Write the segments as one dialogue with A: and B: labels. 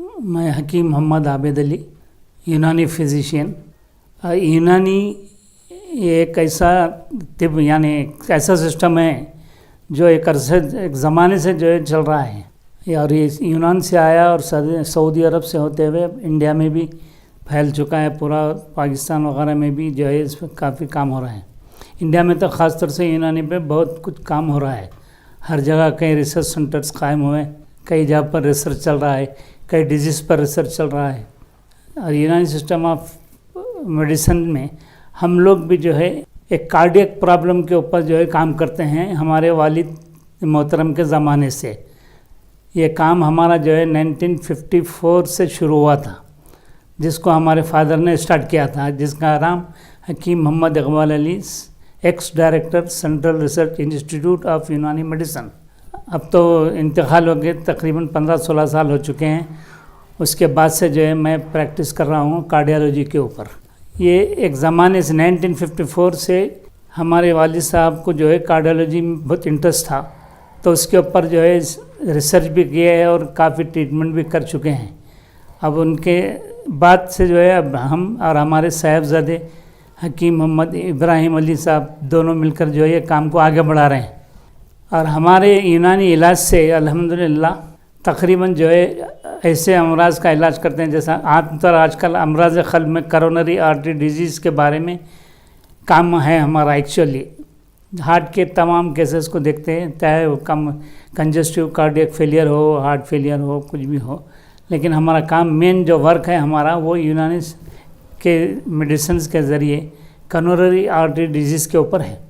A: मैं हकीम मोहम्मद आबिद अली, यूनानी फिजिशियन। यूनानी एक ऐसा तिब यानी एक ऐसा सिस्टम है जो एक ज़माने से जो है चल रहा है और ये यूनान से आया और सऊदी अरब से होते हुए इंडिया में भी फैल चुका है। पूरा पाकिस्तान वगैरह में भी जो है इस पर काफ़ी काम हो रहा है। इंडिया में तो ख़ास तौर से यूनानी पे बहुत कुछ काम हो रहा है। हर जगह कई रिसर्च सेंटर्स कायम हुए, कई जगह पर रिसर्च चल रहा है, कई डिजीज़ पर रिसर्च चल रहा है। और यूनानी सिस्टम ऑफ मेडिसिन में हम लोग भी जो है एक कार्डियक प्रॉब्लम के ऊपर जो है काम करते हैं। हमारे वालिद मोहतरम के ज़माने से ये काम हमारा जो है 1954 से शुरू हुआ था, जिसको हमारे फादर ने स्टार्ट किया था, जिसका नाम Hakim Mohammad Iqbal Ali, ex director central research institute of Unani medicine. अब तो इंतकाल हो गए, तकरीबन 15-16 साल हो चुके हैं। उसके बाद से जो है मैं प्रैक्टिस कर रहा हूँ कार्डियोलॉजी के ऊपर। ये एक ज़माने से 1954 से हमारे वालिद साहब को जो है कार्डियोलॉजी में बहुत इंटरेस्ट था, तो उसके ऊपर जो है रिसर्च भी किया है और काफ़ी ट्रीटमेंट भी कर चुके हैं। अब उनके बाद से जो है अब हम और हमारे साहबजादे हकीम मोहम्मद इब्राहिम अली साहब दोनों मिलकर जो है ये काम को आगे बढ़ा रहे हैं। और हमारे यूनानी इलाज से अल्हम्दुलिल्लाह तकरीबन जो है ऐसे अमराज का इलाज करते हैं, जैसा आमतौर आजकल अमराज क़ल्ब में करोनरी आर्टरी डिजीज़ के बारे में काम है हमारा। एक्चुअली हार्ट के तमाम केसेस को देखते हैं, चाहे वो कंजस्टिव कार्डियक फेलियर हो, हार्ट फेलियर हो, कुछ भी हो। लेकिन हमारा काम मेन जो वर्क है हमारा वो यूनानी के मेडिसिन के ज़रिए करोनरी आर्टरी डिजीज़ के ऊपर है।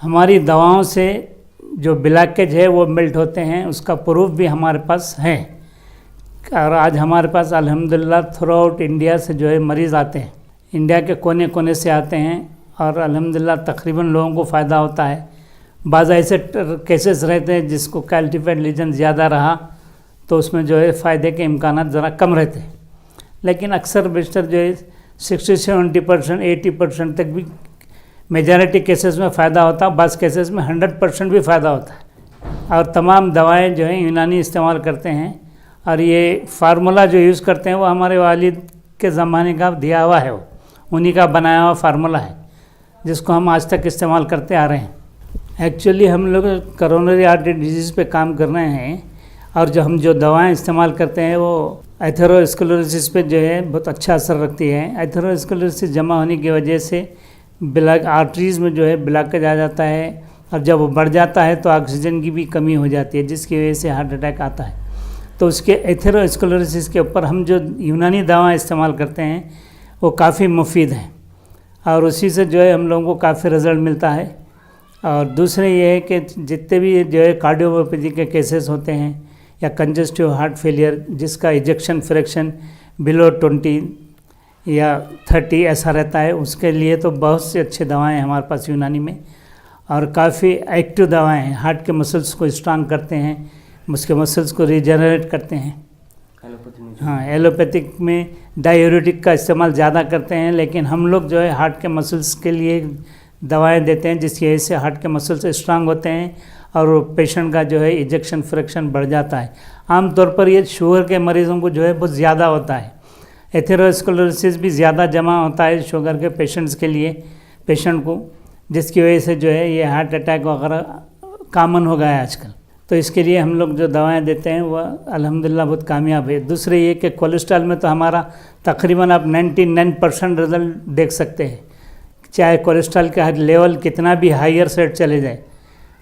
A: हमारी दवाओं से जो ब्लॉकेज है वो मेल्ट होते हैं, उसका प्रूफ भी हमारे पास है। और आज हमारे पास अल्हम्दुलिल्लाह थ्रू आउट इंडिया से जो है मरीज़ आते हैं, इंडिया के कोने कोने से आते हैं और अल्हम्दुलिल्लाह तकरीबन लोगों को फ़ायदा होता है। बाज़ ऐसे केसेस रहते हैं जिसको कैल्टिफाइड लीजन ज़्यादा रहा तो उसमें जो है फ़ायदे के इम्कानात ज़रा कम रहते हैं। लेकिन अक्सर बेशतर जो है 60-70%, 80% तक भी मेजॉरिटी केसेस में फ़ायदा होता है। बाज़ केसेस में 100% भी फ़ायदा होता है। और तमाम दवाएं जो हैं यूनानी इस्तेमाल करते हैं और ये फार्मूला जो यूज़ करते हैं वो हमारे वालिद के ज़माने का दिया हुआ है, वो उन्हीं का बनाया हुआ फार्मूला है जिसको हम आज तक इस्तेमाल करते आ रहे हैं। एक्चुअली हम लोग करोनरी आर्टरी डिजीज़ पे काम कर रहे हैं और जो दवाएं इस्तेमाल करते हैं वो एथेरोस्क्लेरोसिस पे जो है बहुत अच्छा असर रखती है। एथेरोस्क्लेरोसिस जमा होने की वजह से ब्लॉक आर्टरीज़ में जो है ब्लॉकेज आ जाता है और जब वो बढ़ जाता है तो ऑक्सीजन की भी कमी हो जाती है, जिसकी वजह से हार्ट अटैक आता है। तो उसके एथेरोस्क्लेरोसिस के ऊपर हम जो यूनानी दवा इस्तेमाल करते हैं वो काफ़ी मुफीद हैं और उसी से जो है हम लोगों को काफ़ी रिज़ल्ट मिलता है। और दूसरे ये है कि जितने भी जो है कार्डियोपैथी के केसेस होते हैं या कंजस्टिव हार्ट फेलियर जिसका इजेक्शन फ्रैक्शन बिलो 20 या 30 ऐसा रहता है, उसके लिए तो बहुत सी अच्छी दवाएं हैं हमारे पास यूनानी में और काफ़ी एक्टिव दवाएं हैं। हार्ट के मसल्स को स्ट्रांग करते हैं, उसके मसल्स को रीजनरेट करते हैं। हाँ, एलोपैथिक में डायूरेटिक का इस्तेमाल ज़्यादा करते हैं, लेकिन हम लोग जो है हार्ट के मसल्स के लिए दवाएं देते हैं जिसकी वजह से हार्ट के मसल्स स्ट्रांग होते हैं और पेशेंट का जो है इजेक्शन फ्रैक्शन बढ़ जाता है। आमतौर पर ये शुगर के मरीज़ों को जो है बहुत ज़्यादा होता है। एथेरोस्क्लेरोसिस भी ज़्यादा जमा होता है शुगर के पेशेंट्स के लिए, पेशेंट को, जिसकी वजह से जो है ये हार्ट अटैक वगैरह कॉमन हो गया है आजकल। तो इसके लिए हम लोग जो दवाएं देते हैं वह अल्हम्दुलिल्लाह बहुत कामयाब है। दूसरे ये कि कोलेस्ट्रॉल में तो हमारा तकरीबन आप 99% रिजल्ट देख सकते हैं, चाहे कोलेस्ट्रॉल का लेवल कितना भी हायर साइड चले जाए,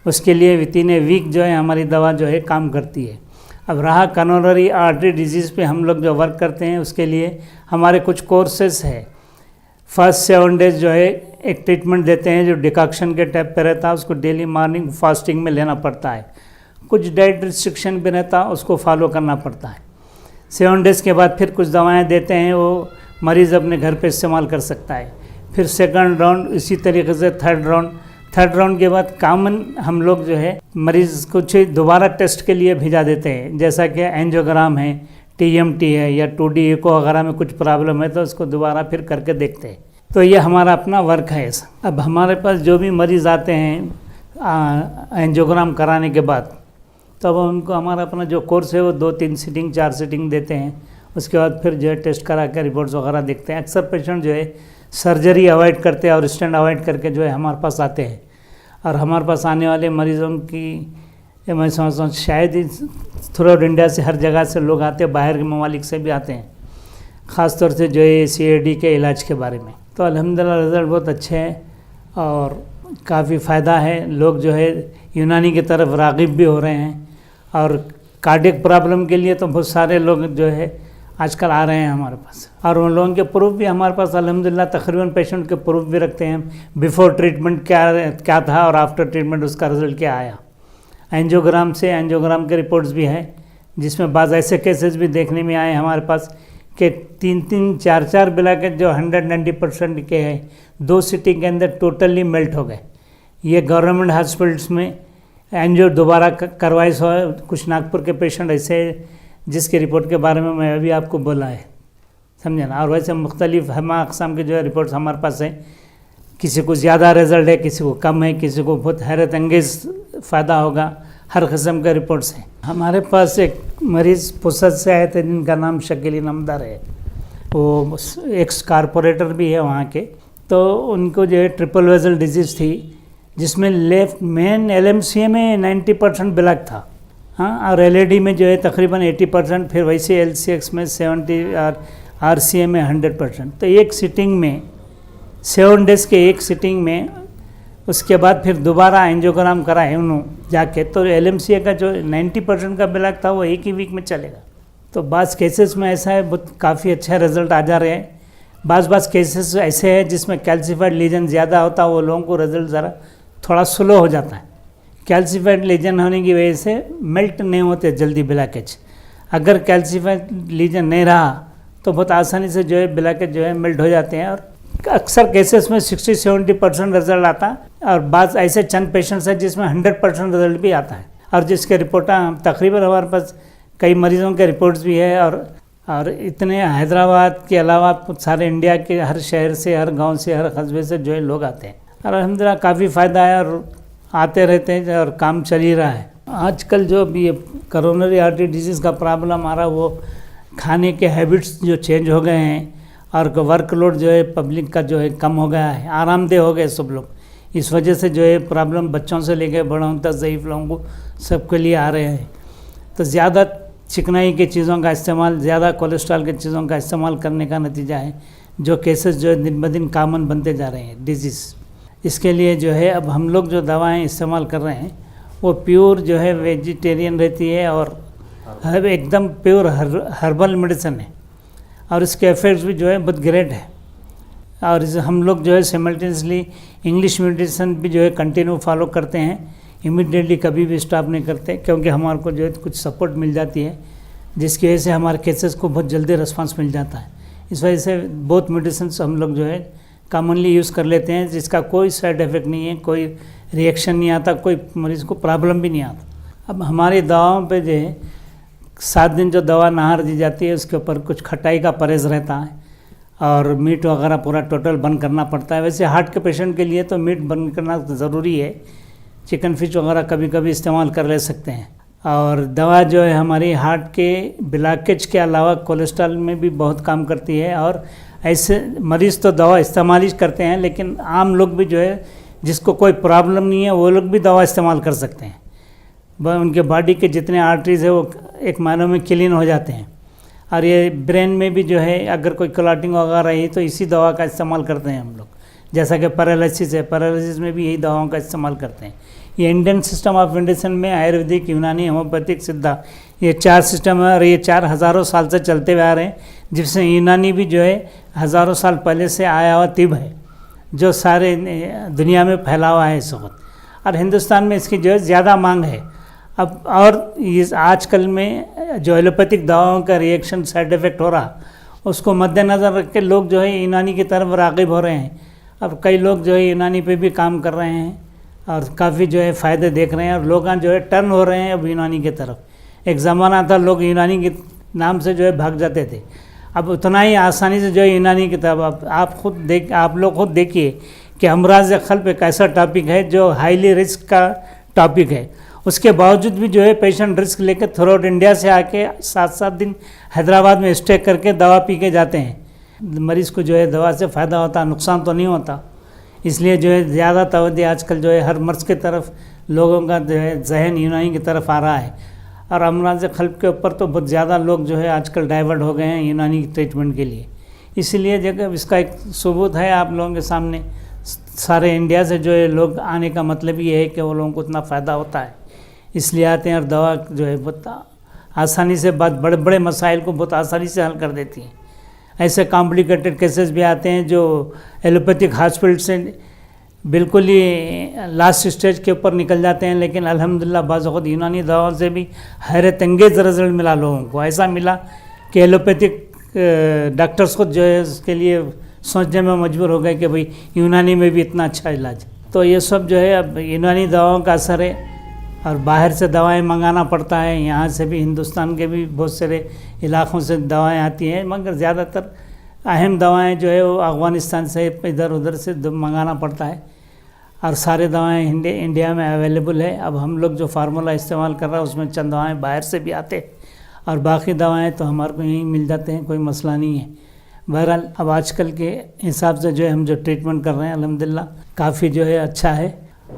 A: उसके लिए विदिन ए वीक जो है हमारी दवा जो है काम करती है। अब रहा करोनरी आर्टरी डिजीज़ पे हम लोग जो वर्क करते हैं उसके लिए हमारे कुछ कोर्सेस है। फर्स्ट 7 डेज़ जो है एक ट्रीटमेंट देते हैं जो डिकॉक्शन के टाइप पे रहता है, उसको डेली मॉर्निंग फास्टिंग में लेना पड़ता है। कुछ डाइट रिस्ट्रिक्शन भी रहता है, उसको फॉलो करना पड़ता है। 7 डेज़ के बाद फिर कुछ दवाएं देते हैं, वो मरीज़ अपने घर पे इस्तेमाल कर सकता है। फिर सेकंड राउंड इसी तरीके से थर्ड राउंड के बाद कॉमन हम लोग जो है मरीज़ कुछ दोबारा टेस्ट के लिए भेजा देते हैं, जैसा कि एंजियोग्राम है, TMT है या 2D एको वगैरह में कुछ प्रॉब्लम है तो उसको दोबारा फिर करके देखते हैं। तो ये हमारा अपना वर्क है ऐसा। अब हमारे पास जो भी मरीज़ आते हैं एंजियोग्राम कराने के बाद, तब उनको हमारा अपना जो कोर्स है वो 2-3 सीटिंग 4 सीटिंग देते हैं। उसके बाद फिर जो है टेस्ट करा के रिपोर्ट्स वगैरह देखते हैं। अक्सर पेशेंट जो है सर्जरी अवॉइड करते हैं और स्टेंट अवॉइड करके जो है हमारे पास आते हैं। और हमारे पास आने वाले मरीज़ों की मैं समझता हूँ शायद ही थ्रू आउट इंडिया से हर जगह से लोग आते हैं, बाहर के ममालिक से भी आते हैं, ख़ास तौर से जो है CAD के इलाज के बारे में। तो अल्हम्दुलिल्लाह रिज़ल्ट बहुत अच्छे हैं और काफ़ी फ़ायदा है। लोग जो है यूनानी की तरफ राग़िब भी हो रहे हैं और कार्डियक प्रॉब्लम के लिए तो बहुत सारे लोग जो है आजकल आ रहे हैं हमारे पास। और उन लोगों के प्रूफ भी हमारे पास अल्हम्दुलिल्लाह तकरीबन पेशेंट के प्रूफ भी रखते हैं, बिफ़ोर ट्रीटमेंट क्या था और आफ्टर ट्रीटमेंट उसका रिज़ल्ट क्या आया। एंजियोग्राम के रिपोर्ट्स भी हैं, जिसमें बाज़ ऐसे केसेस भी देखने में आए हमारे पास कि 3-3, 4-4 ब्लॉकेज जो 190% के हैं 2 सिटिंग के अंदर टोटली मेल्ट हो गए। ये गवर्नमेंट हॉस्पिटल्स में एंजियो दोबारा करवाए सो कुछ नागपुर के पेशेंट ऐसे जिसके रिपोर्ट के बारे में मैं अभी आपको बोला है, समझे ना। और वैसे मुख्तलिफ हमा अक़साम के जो है रिपोर्ट्स हमारे पास हैं, किसी को ज़्यादा रिज़ल्ट है, किसी को कम है, किसी को बहुत हैरत अंगेज़ फ़ायदा होगा, हर किस्म के रिपोर्ट्स हैं। हमारे पास एक मरीज़ पुसद से आए थे जिनका नाम शकील इनामदार है, वो एक्स कारपोरेटर भी है वहाँ के। तो उनको जो है ट्रिपल वेजल डिजीज़ थी, जिसमें लेफ्ट मेन LMCA में 90% ब्लॉक था, हाँ, और LAD में जो है तकरीबन 80%, फिर वैसे LCX में 70 और RCA में 100%। तो एक सिटिंग में 7 डेज़ के एक सिटिंग में, उसके बाद फिर दोबारा एंजियोग्राम कराए उन्होंने जाके, तो LMCA का जो 90% का ब्लॉक था वो एक ही वीक में चलेगा। तो बाज़ केसेस में ऐसा है, बहुत काफ़ी अच्छा रिज़ल्ट आ जा रहे हैं। बाज़ केसेस ऐसे हैं जिसमें कैल्सिफाइड लीजन ज़्यादा होता है, वो लोगों को रिज़ल्ट ज़रा थोड़ा स्लो हो जाता है। कैल्सिफाइड लीजन होने की वजह से मेल्ट नहीं होते जल्दी ब्लॉकेज। अगर कैल्सिफाइड लीजन नहीं रहा तो बहुत आसानी से जो है ब्लॉकेज जो है मेल्ट हो जाते हैं। और अक्सर केसेस में 60-70% रिजल्ट आता है और बाद ऐसे चंद पेशेंट्स हैं जिसमें 100% रिजल्ट भी आता है, और जिसके रिपोर्ट तकरीबन हमारे पास कई मरीज़ों के रिपोर्ट्स भी है। और इतने हैदराबाद के अलावा सारे इंडिया के हर शहर से, हर गांव से, हर कस्बे से जो है लोग आते हैं और अल्हम्दुलिल्लाह काफ़ी फ़ायदा है और आते रहते हैं और काम चल ही रहा है। आजकल जो भी ये कोरोनरी आर्टरी डिजीज़ का प्रॉब्लम आ रहा है, वो खाने के हैबिट्स जो चेंज हो गए हैं और वर्कलोड जो है पब्लिक का जो है कम हो गया है, आरामदेह हो गए सब लोग। इस वजह से जो है प्रॉब्लम बच्चों से लेकर बड़ों तक, ज़ईफ़ लोगों को सबके लिए आ रहे हैं। तो ज़्यादा चिकनाई की चीज़ों का इस्तेमाल, ज़्यादा कोलेस्ट्रॉल की चीज़ों का इस्तेमाल करने का नतीजा है जो केसेस जो है दिन ब दिन कॉमन बनते जा रहे हैं डिजीज़। इसके लिए जो है अब हम लोग जो दवाएं इस्तेमाल कर रहे हैं वो प्योर जो है वेजिटेरियन रहती है और एकदम प्योर हर्बल मेडिसिन है, और इसके इफेक्ट्स भी जो है बहुत ग्रेट है। और हम लोग जो है सिमल्टेनियसली इंग्लिश मेडिसिन भी जो है कंटिन्यू फॉलो करते हैं, इमीडिएटली कभी भी स्टॉप नहीं करते, क्योंकि हमारे को जो है कुछ सपोर्ट मिल जाती है जिसकी वजह से हमारे केसेस को बहुत जल्दी रिस्पांस मिल जाता है। इस वजह से बहुत मेडिसिन हम लोग जो है कॉमनली यूज़ कर लेते हैं, जिसका कोई साइड इफ़ेक्ट नहीं है, कोई रिएक्शन नहीं आता, कोई मरीज़ को प्रॉब्लम भी नहीं आता। अब हमारी दवाओं पे जो है 7 दिन जो दवा नहार दी जाती है उसके ऊपर कुछ खटाई का परहेज़ रहता है और मीट वगैरह पूरा टोटल बंद करना पड़ता है। वैसे हार्ट के पेशेंट के लिए तो मीट बंद करना ज़रूरी है, चिकन फिश वगैरह कभी कभी इस्तेमाल कर ले सकते हैं। और दवा जो है हमारी हार्ट के ब्लॉकेज के अलावा कोलेस्ट्रॉल में भी बहुत काम करती है। और ऐसे मरीज़ तो दवा इस्तेमाल ही करते हैं, लेकिन आम लोग भी जो है जिसको कोई प्रॉब्लम नहीं है वो लोग भी दवा इस्तेमाल कर सकते हैं। उनके बॉडी के जितने आर्टरीज है वो एक महीनों में क्लीन हो जाते हैं। और ये ब्रेन में भी जो है अगर कोई क्लॉटिंग वगैरह रही तो इसी दवा का इस्तेमाल करते हैं हम लोग। जैसा कि पैरालिसिस है, पैरालिसिस में भी यही दवाओं का इस्तेमाल करते हैं। ये इंडियन सिस्टम ऑफ मेडिसिन में आयुर्वेदिक, यूनानी, होम्योपैथिक, सिद्धा, ये 4 सिस्टम है और ये 4 हज़ारों साल से चलते हुए आ रहे हैं, जिससे यूनानी भी जो है हज़ारों साल पहले से आया हुआ तिब है जो सारे दुनिया में फैला हुआ है इस वक्त। और हिंदुस्तान में इसकी जो है ज़्यादा मांग है। अब और इस आजकल में जो एलोपैथिक दवाओं का रिएक्शन साइड इफ़ेक्ट हो रहा, उसको मद्देनज़र रख के लोग जो है यूनानी की तरफ राग़िब हो रहे हैं। अब कई लोग जो है यूनानी पे भी काम कर रहे हैं और काफ़ी जो है फ़ायदे देख रहे हैं और लोग जो है टर्न हो रहे हैं अब यूनानी की तरफ। एक ज़माना था लोग यूनानी के नाम से जो है भाग जाते थे, अब उतना ही आसानी से जो है यूनानी की तरफ। आप लोग खुद देखिए कि अमराज़ क़ल्ब एक ऐसा टॉपिक है जो हाईली रिस्क का टॉपिक है, उसके बावजूद भी जो है पेशेंट रिस्क लेकर थ्रू आउट इंडिया से आके 7-7 दिन हैदराबाद में स्टे करके दवा पी के जाते हैं। मरीज़ को जो है दवा से फ़ायदा होता, नुकसान तो नहीं होता। इसलिए जो है ज़्यादा तवज्जो आजकल जो है हर मर्ज़ की तरफ लोगों का जो है जहन यूनानी की तरफ आ रहा है, और अमराज़ क़ल्ब के ऊपर तो बहुत ज़्यादा लोग जो है आजकल डाइवर्ट हो गए हैं यूनानी ट्रीटमेंट के लिए। इसीलिए जगह इसका एक सबूत है आप लोगों के सामने। सारे इंडिया से जो है लोग आने का मतलब ये है कि वो लोगों को उतना फ़ायदा होता है, इसलिए आते हैं। और दवा जो है बहुत आसानी से बड़े बड़े मसाइल को बहुत आसानी से हल कर देती हैं। ऐसे कॉम्प्लिकेटेड केसेस भी आते हैं जो एलोपैथिक हॉस्पिटल से बिल्कुल ही लास्ट स्टेज के ऊपर निकल जाते हैं, लेकिन अल्हम्दुलिल्लाह बाज़ वक़्त यूनानी दवाओं से भी हैरत अंगेज़ रिजल्ट मिला लोगों को। ऐसा मिला कि एलोपैथिक डॉक्टर्स को जो है उसके लिए सोचने में मजबूर हो गए कि भाई यूनानी में भी इतना अच्छा इलाज। तो ये सब जो है अब यूनानी दवाओं का असर है, और बाहर से दवाएं मंगाना पड़ता है। यहाँ से भी हिंदुस्तान के भी बहुत सारे इलाक़ों से दवाएं आती हैं, मगर ज़्यादातर अहम दवाएं जो है वो अफ़गानिस्तान से इधर उधर से मंगाना पड़ता है, और सारे दवाएं इंडिया में अवेलेबल है। अब हम लोग जो फार्मूला इस्तेमाल कर रहे हैं उसमें चंद दवाएँ बाहर से भी आते हैं, और बाकी दवाएं तो हमारे को यहीं मिल जाते हैं, कोई मसला नहीं है। बहरहाल अब आजकल के हिसाब से जो है हम जो ट्रीटमेंट कर रहे हैं अल्हम्दुलिल्लाह काफ़ी जो है अच्छा है,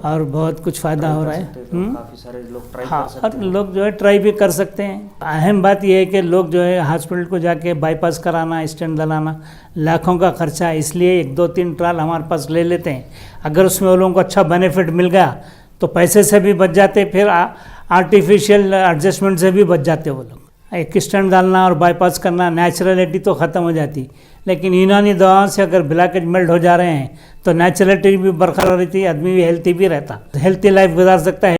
A: और बहुत कुछ फ़ायदा हो रहा है।
B: काफ़ी सारे लोग ट्राई
A: हाँ,
B: कर सकते
A: और
B: हैं।
A: लोग जो है ट्राई भी कर सकते हैं। अहम बात यह है कि लोग जो है हॉस्पिटल को जाके बाईपास कराना, स्टेंट डलाना लाखों का खर्चा है, इसलिए 1-2-3 ट्रायल हमारे पास ले लेते हैं। अगर उसमें वो लोगों को अच्छा बेनिफिट मिल गया तो पैसे से भी बच जाते, फिर आर्टिफिशियल एडजस्टमेंट से भी बच जाते वो लोग। एक स्टेंट डालना और बाईपास करना, नेचुरलिटी तो ख़त्म हो जाती, लेकिन यूनानी दवाओं से अगर ब्लॉकेज मेल्ट हो जा रहे हैं तो नेचुरलिटी भी बरकरार रहती है, आदमी भी हेल्थी भी रहता, हेल्थी लाइफ गुजार सकता है।